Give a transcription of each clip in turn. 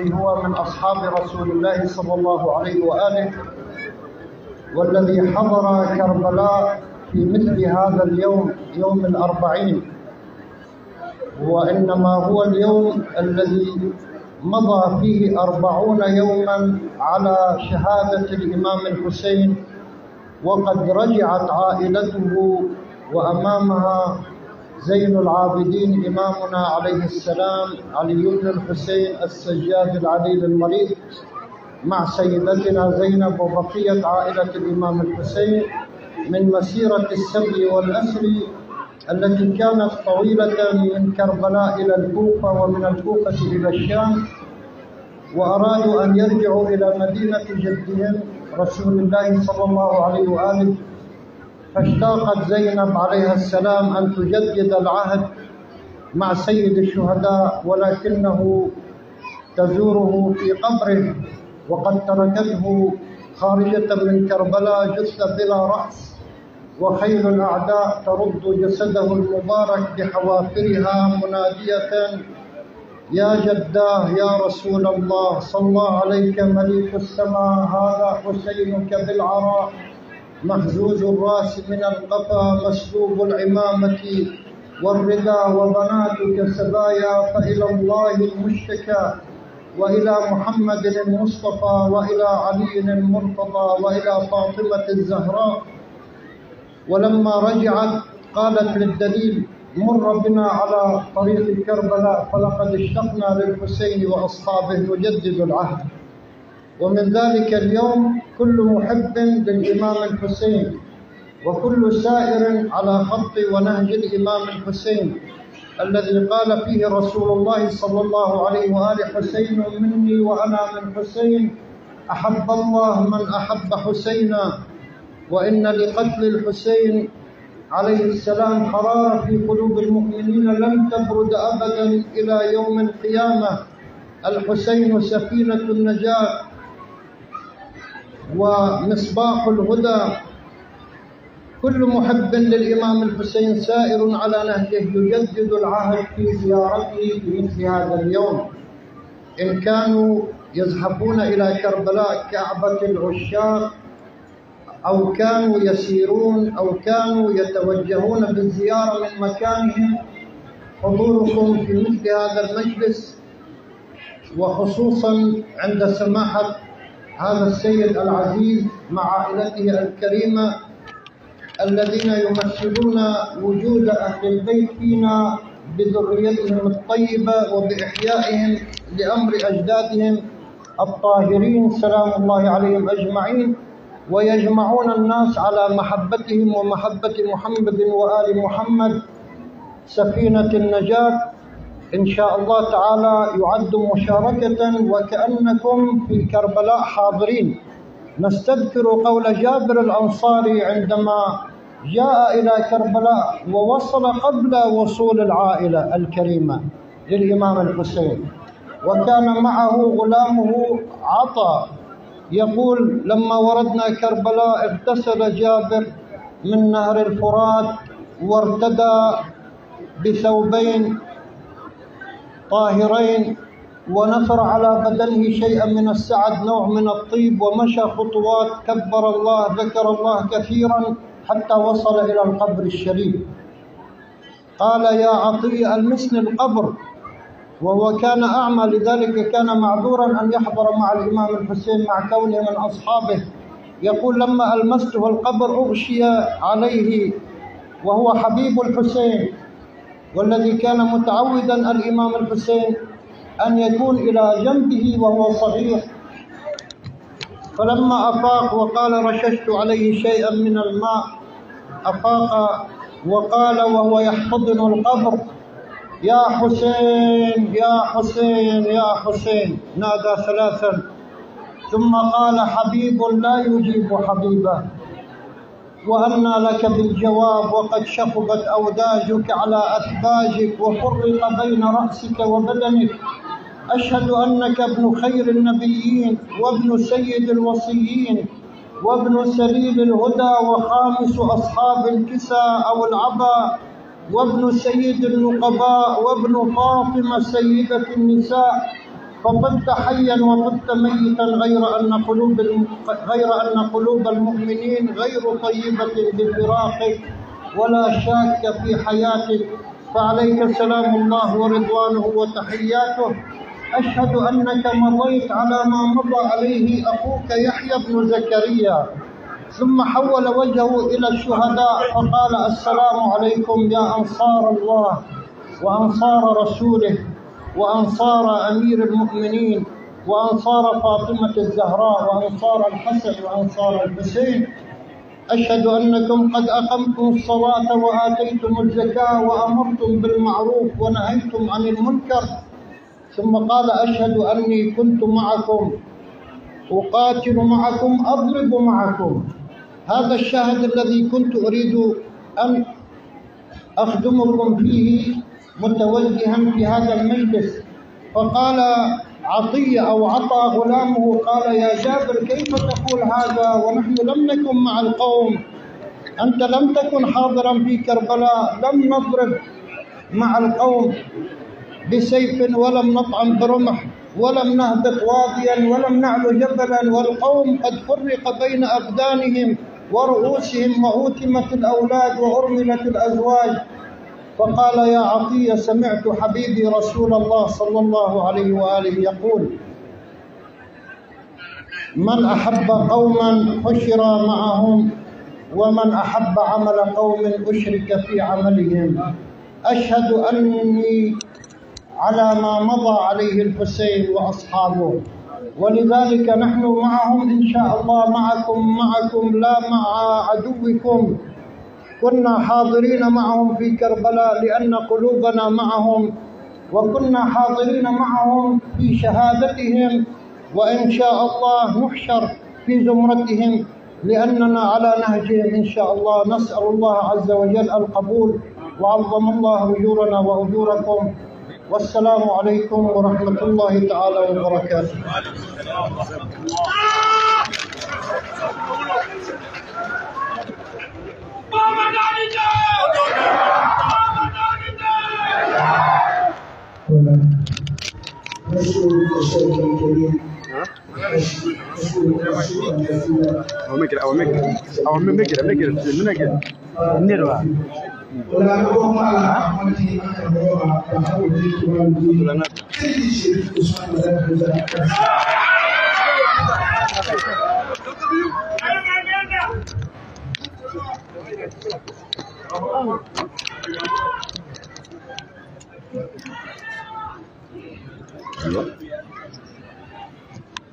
هو من أصحاب رسول الله صلى الله عليه وآله، والذي حضر كربلاء في مثل هذا اليوم، يوم الأربعين، وإنما هو اليوم الذي مضى فيه 40 يوما على شهادة الإمام الحسين، وقد رجعت عائلته وأمامها زين العابدين إمامنا عليه السلام علي بن الحسين السجاد العليل المريض مع سيدتنا زينب وبقية عائلة الإمام الحسين من مسيرة السبي والأسر التي كانت طويلة من كربلاء إلى الكوفة ومن الكوفة إلى الشام، وأرادوا أن يرجعوا إلى مدينة جدهم رسول الله صلى الله عليه وآله، فاشتاقت زينب عليها السلام أن تجدد العهد مع سيد الشهداء، ولكنه تزوره في قبره وقد تركته خارجة من كربلاء جثة بلا رأس، وخيل الأعداء ترد جسده المبارك بحوافرها منادية: يا جداه يا رسول الله، صلى عليك مليك السماء، هذا حسينك بالعراء، محزوز الراس من القفا، مسلوب العمامة والردى، وبناتك سبايا، فإلى الله المشتكى، وإلى محمد المصطفى، وإلى علي المرتضى، وإلى فاطمة الزهراء. ولما رجعت قالت للدليل: مر بنا على طريق كربلاء، فلقد اشتقنا للحسين وأصحابه، نجدد العهد. ومن ذلك اليوم كل محب للإمام الحسين وكل سائر على خط ونهج الإمام الحسين الذي قال فيه رسول الله صلى الله عليه وآله: حسين مني وأنا من حسين، أحب الله من أحب حسينا. وإن لقتل الحسين عليه السلام حرارة في قلوب المؤمنين لن تبرد أبدا إلى يوم القيامة. الحسين سفينة النجاة ومصباح الهدى. كل محب للإمام الحسين سائر على نهجه يجدد العهد في زيارته في مثل هذا اليوم، إن كانوا يزحفون إلى كربلاء كعبة العشاق، أو كانوا يسيرون، أو كانوا يتوجهون بالزيارة من مكانهم. حضوركم في مثل هذا المجلس، وخصوصا عند سماحة هذا السيد العزيز مع عائلته الكريمة الذين يمثلون وجود أهل البيت فينا بذريتهم الطيبة وبإحيائهم لأمر أجدادهم الطاهرين سلام الله عليهم أجمعين، ويجمعون الناس على محبتهم ومحبة محمد وآل محمد سفينة النجاة. إن شاء الله تعالى يعد مشاركة وكأنكم في كربلاء حاضرين. نستذكر قول جابر الأنصاري عندما جاء إلى كربلاء ووصل قبل وصول العائلة الكريمة للإمام الحسين، وكان معه غلامه عطا، يقول: لما وردنا كربلاء اغتسل جابر من نهر الفرات وارتدى بثوبين طاهرين، ونثر على بدنه شيئا من السعد، نوع من الطيب، ومشى خطوات، كبر الله، ذكر الله كثيرا حتى وصل إلى القبر الشريف. قال: يا عطية المسني القبر، وهو كان أعمى لذلك كان معذورا أن يحضر مع الإمام الحسين مع كونه من أصحابه. يقول: لما ألمسته القبر أغشي عليه، وهو حبيب الحسين، والذي كان متعودا الإمام الحسين أن يكون إلى جنبه وهو صغير. فلما أفاق وقال: رششت عليه شيئا من الماء، أفاق وقال وهو يحتضن القبر: يا حسين يا حسين يا حسين، نادى 3، ثم قال: حبيب لا يجيب حبيبه، وأنى لك بالجواب، وقد شخبت أوداجك على أثباجك، وفرق بين رأسك وبدنك. أشهد أنك ابن خير النبيين، وابن سيد الوصيين، وابن سليل الهدى، وخامس أصحاب الكسى أو العبا، وابن سيد النقباء، وابن فاطمة سيدة النساء، فطبت حيا وطبت ميتا، غير أن قلوب المؤمنين غير طيبة بفراقك ولا شاك في حياتك، فعليك سلام الله ورضوانه وتحياته. أشهد أنك مضيت على ما مضى عليه أخوك يحيى بن زكريا، ثم حول وجهه إلى الشهداء فقال: السلام عليكم يا أنصار الله وأنصار رسوله وأنصار أمير المؤمنين وأنصار فاطمة الزهراء وأنصار الحسن وأنصار الحسين. أشهد أنكم قد أقمتم الصلاة وآتيتم الزكاة وأمرتم بالمعروف ونهيتم عن المنكر. ثم قال: أشهد أني كنت معكم أقاتل معكم أضرب معكم. هذا الشهد الذي كنت أريد أن أخدمكم فيه متوجها في هذا المجلس. فقال عطية أو عطى غلامه قال: يا جابر كيف تقول هذا ونحن لم نكن مع القوم؟ أنت لم تكن حاضرا في كربلاء، لم نضرب مع القوم بسيف ولم نطعن برمح ولم نهبط واديا ولم نعلو جبلا، والقوم قد فرق بين أبدانهم ورؤوسهم وأوتمت الأولاد وأرملت الأزواج. فقال: يا عطية سمعت حبيبي رسول الله صلى الله عليه وآله يقول: من أحب قوما حشر معهم ومن أحب عمل قوم أشرك في عملهم. أشهد أني على ما مضى عليه الحسين وأصحابه، ولذلك نحن معهم إن شاء الله، معكم لا مع عدوكم. كنا حاضرين معهم في كربلاء لأن قلوبنا معهم، وكنا حاضرين معهم في شهادتهم، وإن شاء الله نحشر في زمرتهم لأننا على نهجهم إن شاء الله. نسأل الله عز وجل القبول، وعظم الله أجورنا وأجوركم. والسلام عليكم ورحمة الله تعالى وبركاته.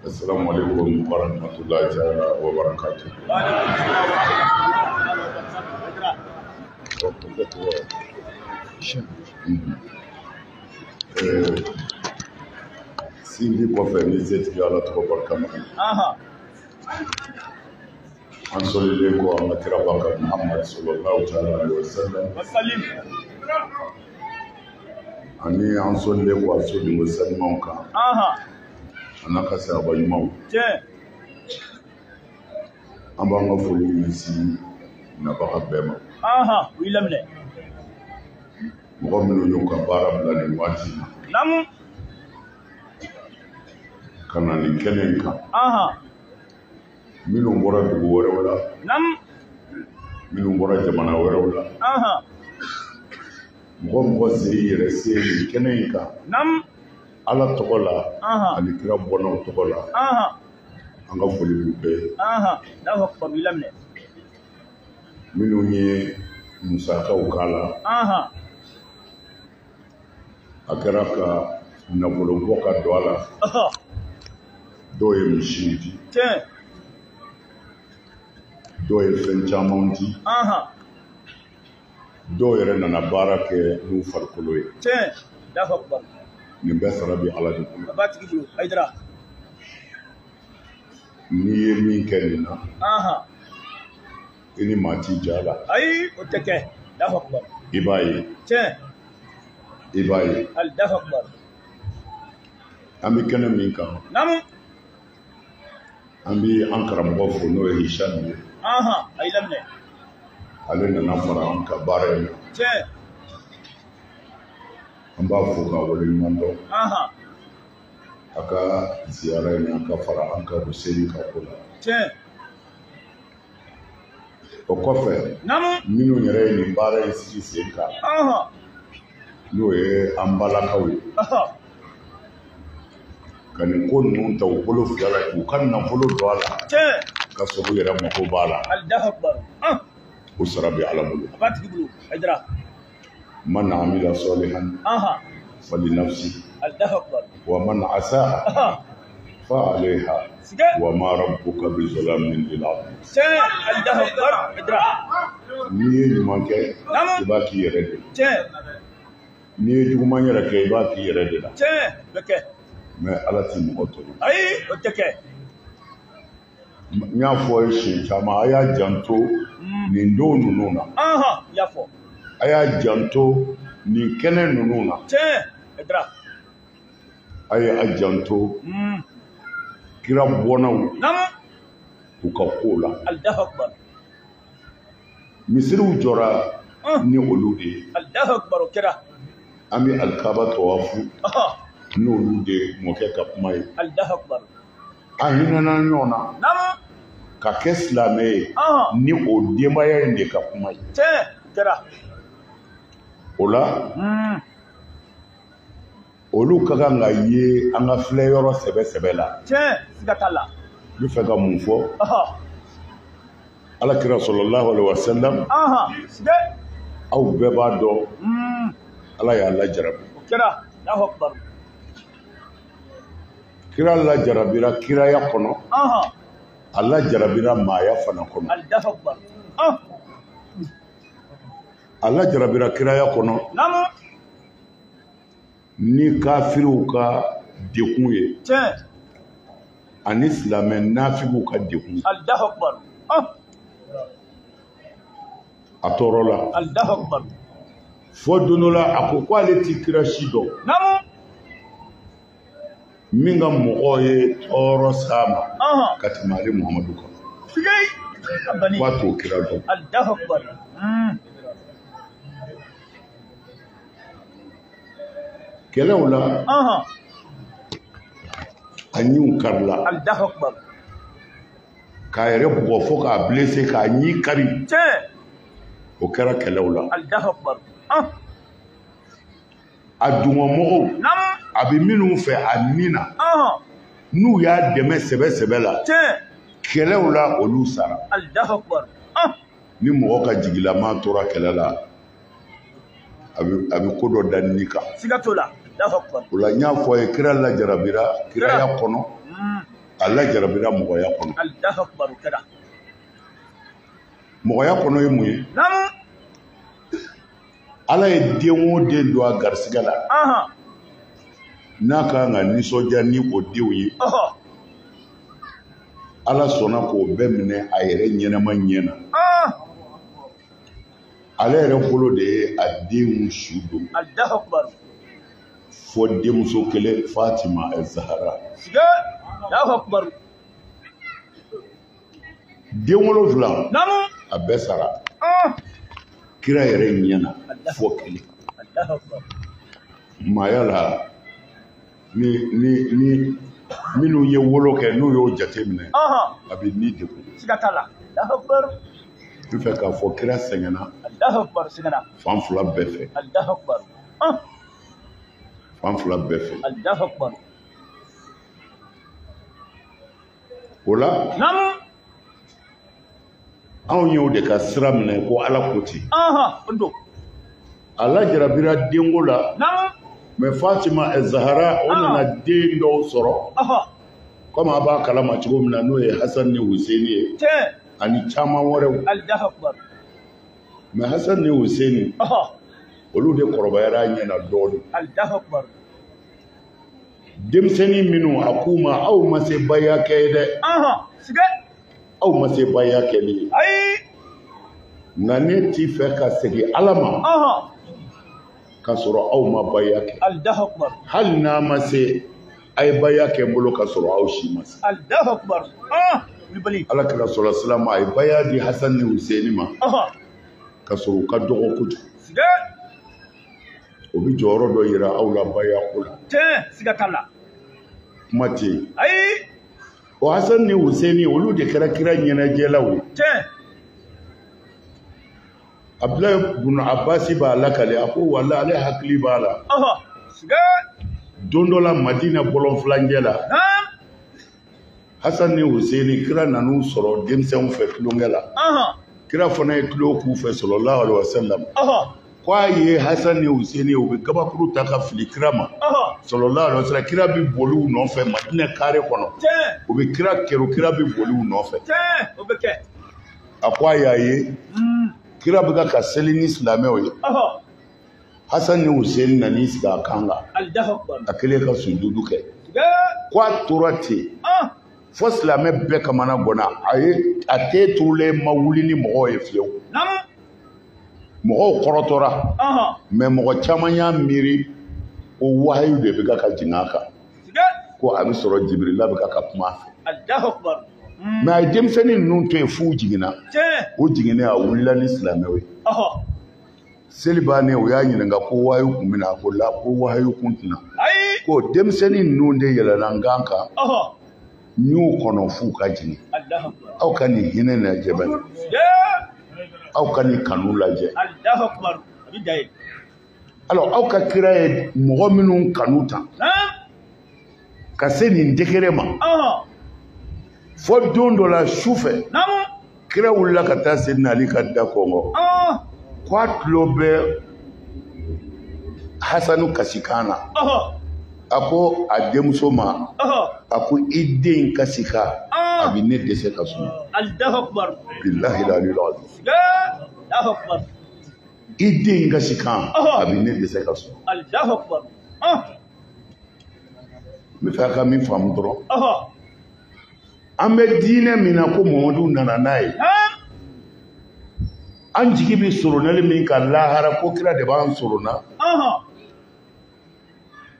السلام عليكم ورحمة الله تعالى وبركاته. Sindi kɔfɛ ni setigi Ala tɔgɔ barika ma. An sɔlilen kɔ an ka kiraba kan Muhammad sallallahu alaihi wa sallam. Ani an sɔlilen kɔ a sɔlilen salimanw kan. An ka sahaba ɲumanw. An b'an ka foli ɲɛsin nabaga bɛɛ ma. Mɔgɔ minnu y'u ka baara bila nin waati na. Ka na nin kɛnɛ in kan. Minnu bɔra dugu wɛrɛw la. Minnu bɔra jamana wɛrɛw la. Mɔgɔ siri yɛrɛ se nin kɛnɛ in kan. Ala tɔgɔ la ani kira bɔnnaw tɔgɔ la. An ka foli b'u bɛɛ ye. Minnu ye musakaw k'a la. A kɛra ka nafolo bɔ ka don a la. Dɔw ye misiw di. Dɔw ye fɛn camanw di. Dɔw yɛrɛ nana baara kɛ n'u farikolo ye. Nin bɛɛ sara bɛ Ala de bolo. N'i ye min kɛ nin na, I ni maa t'i ja la. Ayi, o tɛ kɛ. I b'a ye. I b'a ye. An bɛ kɛnɛ min kan. An bɛ an karamɔgɔ fo n'o ye Hisham ye. Ale nana fara an ka baara in na. An b'a fo k'a waleɲuman dɔn. aka ziyara ni aka fara an ka Hussein ka kula o kɔfɛ minnu yɛrɛ ye nin baara in sigi sen kan n'o ye an balakaw ye ka nin ko ninnu ta u bolo fila la k'u ka nafolo don a la ka sɔrɔ u yɛrɛ mako b'a la o sara bɛ Ala bolo man amila salihan falinafsi wa man asaa fa alayha wa ma rabbuka bi zalamin lil abid ni ye ɲuman kɛ i b'a k'i yɛrɛ de ni ye juguman yɛrɛ kɛ i b'a k'i yɛrɛ de la mais Ala tɛ mɔgɔ tɔɲɔ ayi o tɛ kɛ n y'a fɔ siɲɛ caman a y'a janto nin don ninnu na y'a fɔ a y'a janto nin kɛnɛ ninnu na a ye a janto kira bɔnnaw u ka ko la misiriw jɔra ni olu de ye an bɛ alikaba tawafu n'olu de mɔkɛ ka kuma ye a hinɛna ɲɔgɔn na ka kɛ silamɛ ye ni o denbaya in de ka kuma ye o la olu ka kan ka ye an ka filɛ yɔrɔ sɛbɛ la n bɛ fɛ ka mun fɔ Alakira sallallahu alaihi wasallam aw bɛɛ b'a dɔn Ala y'a lajarabi kira lajarabira kiraya kɔnɔ a lajarabira maaya fana kɔnɔ a lajarabira kiraya kɔnɔ ni kafiriw ka dekun ye ani silamɛ nafigiw ka dekun a tɔɔrɔ la fɔ don dɔ la a ko k'ale ti kira si dɔn min ka mɔgɔw ye tɔɔrɔ s'a ma ka tɛmɛ ale Muhamadu kan k'a t'o kira dɔn kɛlɛw la a ɲiw karila k'a yɛrɛ bugɔ fo k'a blessé k'a ɲi kari o kɛra kɛlɛw la a dungɔmɔgɔw a bɛ minnu fɛ a nin na n'u y'a dɛmɛ sɛbɛ la kɛlɛw la olu sara ni mɔgɔ ka jigilama tora kɛlɛ la a bɛ ko dɔ da ni kan o la n y'a fɔ a ye kira lajarabira kiraya kɔnɔ a lajarabira mɔgɔya kɔnɔ mɔgɔya kɔnɔ ye mun ye Ala ye den o den don a garisɛgɛ la n'a ka kan ka nisɔndiya ni o denw ye Ala sɔnna k'o bɛɛ minɛ a yɛrɛ ɲɛnama ɲɛ na ale yɛrɛ bolo de ye a denw su don fɔ denmuso kelen Fatima Zahara den 7 a bɛɛ sara kira yɛrɛ ɲɛ na fɔ kelen maaya la ni minnu ye wolo kɛ n'u y'o jate minɛ a bɛ ni degun n fɛ k'a fɔ kira sɛgɛnna fan fila bɛɛ fɛ fan fila bɛɛ fɛ o la anw y'o de ka sira minɛ ko Ala ko ten a lajarabira denko la mais Fatima Zahara o nana den dɔw sɔrɔ komi a b'a kalama cogo min na n'o ye Hasan ni Husaini ye ani caman wɛrɛw mais Hasan ni Husaini olu de kɔrɔbayara ɲɛ na dɔɔnin denmisɛnnin minnu a k'u ma aw ma se baya kɛ ye dɛ aw ma se baya kɛli ye nka ne t'i fɛ ka segin Ala ma k'a sɔrɔ aw ma baya kɛ hali n'a ma se a ye baya kɛ n bolo k'a sɔrɔ aw si ma se Alakira sallallahu alaihi wasallam a ye baya di Hasan ni Husaini ma k'a sɔrɔ u ka dɔgɔ kojugu o bɛ jɔyɔrɔ dɔ yira aw la baya ko la Mati. Ayi. O Hassan ni Husaini olu de kɛra kira ɲɛnajɛlaw ye. Tiɲɛ. Abdulahi ibn Abbas b'a lakale a ko wala ale hakili b'a la. Siga. Don dɔ la Madina bɔlɔnfilancɛ la. Hassan ni Husaini kira nan'u sɔrɔ denmisɛnw fɛ tulonkɛ la. Kira fana ye tulo k'u fɛ sallallahu alaihi wasallam. K'a ye Hassan ni Husaini u bɛ gabakuru ta ka fili kira ma. Sallallahu alaihi wasallam kira bi boli u nɔfɛ Madina kare kɔnɔ. U bɛ kira kɛrɛ kira bi boli u nɔfɛ. O bɛ kɛ. A ko a y'a ye kira bɛ ka seli ni silamɛw ye. Hassan ni Husaini nan'i sigi a kan kan. A kɛlen ka sujudu kɛ. K'a tora ten. Fo silamɛ bɛɛ kamana gɔnna a tɛ turulen ma wuli ni mɔgɔw ye fiyewu. Mɔgɔw kɔrɔtɔra mais mɔgɔ caman y'a miiri o wahayu de bɛ ka jigin a kan ko a bɛ sɔrɔ Jibirila bɛ ka kuma a fɛ mais a ye denmisɛnnin ninnu to yen f'u jiginna o jiginnen a wulila ni silamɛw ye seli bannen o y'a ɲininka ko wahayu kun bɛ na ko la ko wahayu kun tɛna ko denmisɛnnin ninnu de yɛlɛnna n kan kan n y'u kɔnɔ f'u ka jigin aw ka nin hinɛ lajɛ bani aw ka nin kanu lajɛ alors aw ka kira ye mɔgɔ minnu kanu tan ka se nin degré ma fo don dɔ la su fɛ kira wulila ka taa Seydina Ali ka da kɔngɔ k'a tulo bɛ Hasanu kasikan na a ko a denmuso ma a ko i den kasika a bɛ ne dɛsɛ ka sun billahi aliyul azim i den kasikan a bɛ ne dɛsɛ ka sun n bɛ fɛ a ka min faamu dɔrɔn an bɛ diinɛ min na ko Mamadu nana n'a ye an jigi bɛ soronnali min ka lahara ko kira de b'an soronna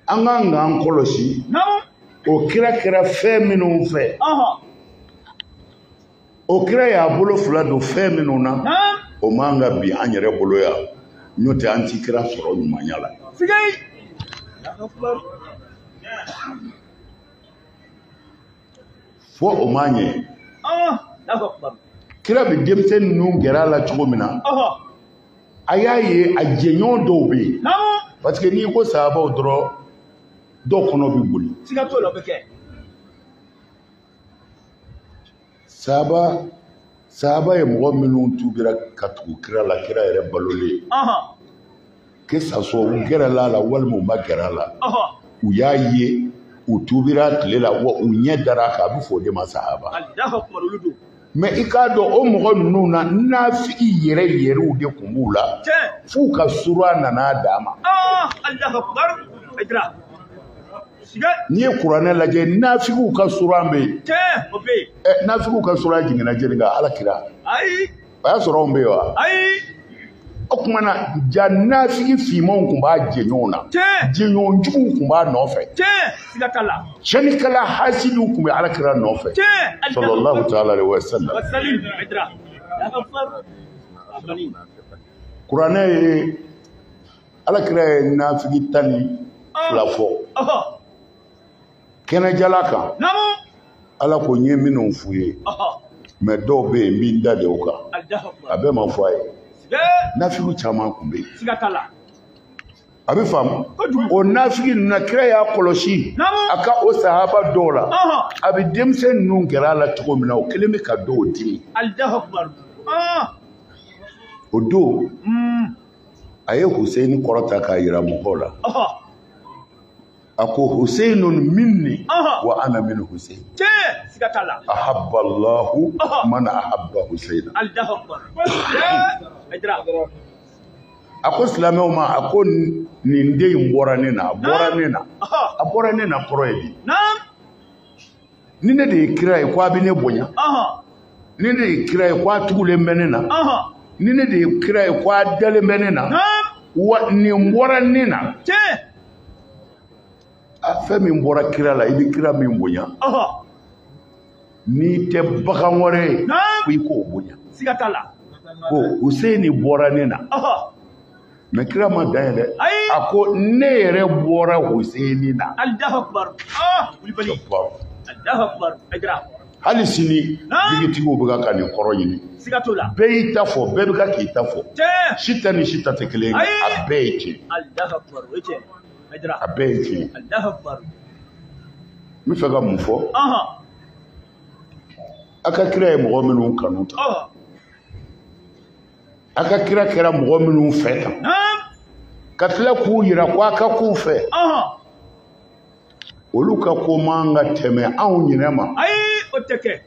an kan k'an kɔlɔsi o kira kɛra fɛn minnu fɛ o kira y'a bolo fila don fɛn minnu na o man ka bi an yɛrɛ bolo yan n'o tɛ an ti kira sɔrɔ ɲumanya la fo o man ɲɛ kira bɛ denmisɛnnin ninnu gɛrɛ a la cogo min na a y'a ye a jɛɲɔgɔn dɔw bɛ yen parce que n'i ko sahabaw dɔrɔn dɔw kɔnɔ bɛ boli sahaba ye mɔgɔ minnu tubira ka tugu kira la kira yɛrɛ balolen que ça soit u gɛrɛla a la walima u ma gɛrɛ a la u y'a ye u tubira tile la wa u ɲɛ dara a kan a bɛ fɔ o de ma sahaba mais i k'a dɔn o mɔgɔ ninnu na nafigi yɛrɛw de tun b'u la f'u ka sura nana d'a ma n'i ye kuranɛ lajɛ nafigiw ka sura bɛ yen nafigiw ka sura jiginna jeli kan Alakira o y'a sɔrɔ anw bɛ yen wa o tuma na ja nafigi finmanw tun b'a jɛ ɲɔgɔn na jɛɲɔgɔnjuguw tun b'a nɔfɛ cɛnnikɛla hasidiw tun bɛ Alakira nɔfɛ sallallahu ta'ala alaihi wa sallam kuranɛ ye Alakira ye nafigi 12 fɔ kɛnɛjala kan Ala ko n ye minnu f'u ye mais dɔw bɛ yen n bɛ n da de o kan a bɛɛ ma fɔ a ye nafigiw caman tun bɛ yen a bɛ faamu o nafigi ninnu na kira y'a kɔlɔsi a ka o sahaba dɔw la a bɛ denmisɛnnin ninnu gɛrɛ a la cogo min na o kelen bɛ ka dɔw dimi o don a ye Husaini kɔrɔta k'a jira mɔgɔw la a ko Husainun minni wa ana min Husain ahabba Allahu man ahabba Husaina a ko silamɛw ma a ko nin den in bɔra ne na a bɔra ne na kɔrɔ ye di ni ne de ye kira ye ko a bɛ ne bonya ni ne de ye kira ye ko a tugulen bɛ ne na ni ne de ye kira ye ko a dalen bɛ ne na wa nin bɔra ne na fɛn min bɔra kira la i bɛ kira min bonya n'i tɛ bagan wɛrɛ ye ko i k'o bonya ko Husaini bɔra ne na mais kira ma dan dɛ a ko ne yɛrɛ bɔra Huseini na Allahu akbar Kulibali Allahu akbar Aïdara hali sini bigitigiw bɛ ka nin kɔrɔ ɲini siga t'o la bɛɛ y'i ta fɔ bɛɛ bɛ ka k'i ta fɔ si tɛ ni si ta tɛ kelen ye a bɛɛ ye tiɲɛ Allahu akbar o ye tiɲɛ Aïdara a bɛɛ ye tiɲɛ Allahu akbar n bɛ fɛ ka mun fɔ a ka kira ye mɔgɔ minnu kanu ta a ka kira kɛra mɔgɔ minnu fɛ tan ka tila k'u yira ko a ka k'u fɛ olu ka ko man ka tɛmɛ anw ɲinɛ ma o tɛ kɛ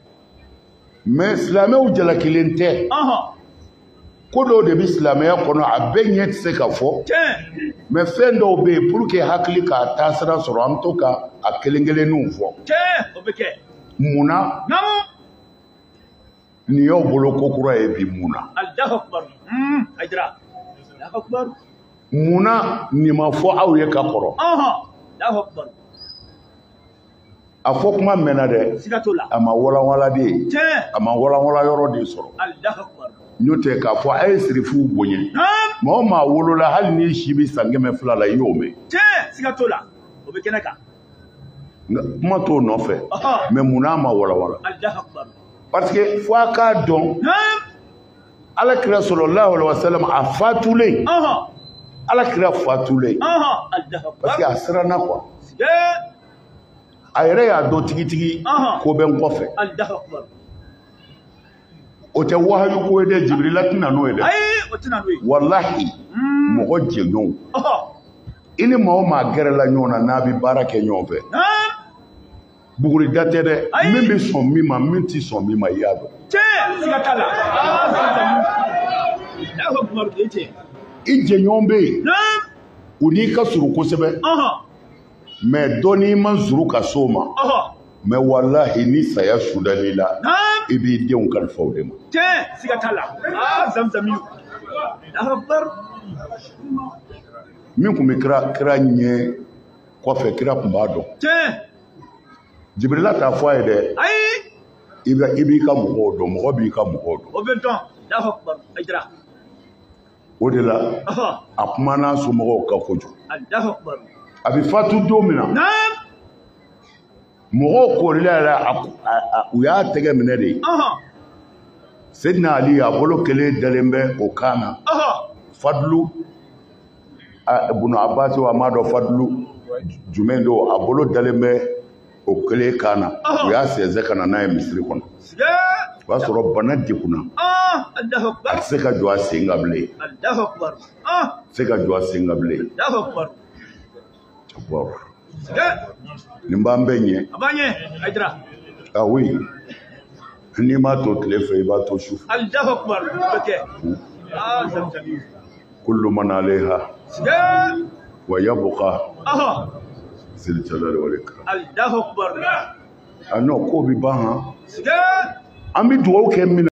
mais silamɛw jalakilen tɛ ko dɔw de bɛ silamɛya kɔnɔ a bɛɛ ɲɛ tɛ se ka fɔ mais fɛn dɔw bɛ yen pour que hakili k'a taasira sɔrɔ an bɛ to ka a kelen kelenninw fɔ o bɛ kɛ munna nin y'aw bolo ko kura ye bi munna Allahu akbar Aïdara Allahu akbar munna nin ma fɔ aw ye ka kɔrɔ Allahu akbar a fɔ kuma mɛnna dɛ siga t'o la a ma walanwala de ye a ma walanwala yɔrɔ de sɔrɔ Allahu akbar n'o tɛ k'a fɔ a ye sirifuw bonya maa o maa wolola hali ni si bɛ san 100 la i y'o mɛn siga t'o la o bɛ kɛnɛ kan kuma t'o nɔfɛ mais munna a ma walanwala Allahu akbar parce que fo a k'a dɔn alakira sallallahu alaihi wasallam a fatulen alakira fatulen parce que a siranna quoi a yɛrɛ y'a dɔn tigitigi ko bɛ n kɔfɛ o tɛ wahayu ko ye dɛ Jibirila tɛna n'o ye dɛ wallahi mɔgɔ jɛɲɔgɔnw i ni maa o maa gɛrɛla ɲɔgɔn na n'a bɛ baara kɛ ɲɔgɔn fɛ bugurida tɛ dɛ min bɛ sɔn min ma min tɛ sɔn min ma i y'a dɔn i jɛɲɔgɔn bɛ yen u n'i ka surun kosɛbɛ mais dɔ n'i ma zuru ka s'o ma mais wallahi ni saya sudali la i b'i denw kalifa o de ma siga t'a la Zamzami min tun bɛ kira ɲɛ kɔfɛ kira tun b'a dɔn Jibirila t'a fɔ a ye dɛ i b'i ka mɔgɔw dɔn mɔgɔ b'i ka mɔgɔw dɔn o bɛ dɔn Allahu akbar Aïdara o de la a kumana somɔgɔw ka kojugu Allahu akbar a bɛ fatu don min na mɔgɔw korila yɛrɛ u y'a tɛgɛ minɛ de Seydina Ali a bolo kelen dalen bɛ o kan na Fadlu Ibn Abbas a m'a dɔn Fadlu jumɛn don a bolo dalen bɛ o kelen kan na u y'a sɛnsɛn ka na n'a ye misiri kɔnɔ o y'a sɔrɔ bana degunna a tɛ se ka jɔ a sen kan bilen se ka jɔ a sen kan bilen nin b'an bɛɛ ɲɛ oui n'i m'a to tile fɛ i b'a to su fɛ kullu man alayha wa yabqa zil jalali wal ikram a non ko bi ban an bɛ dugawu kɛ min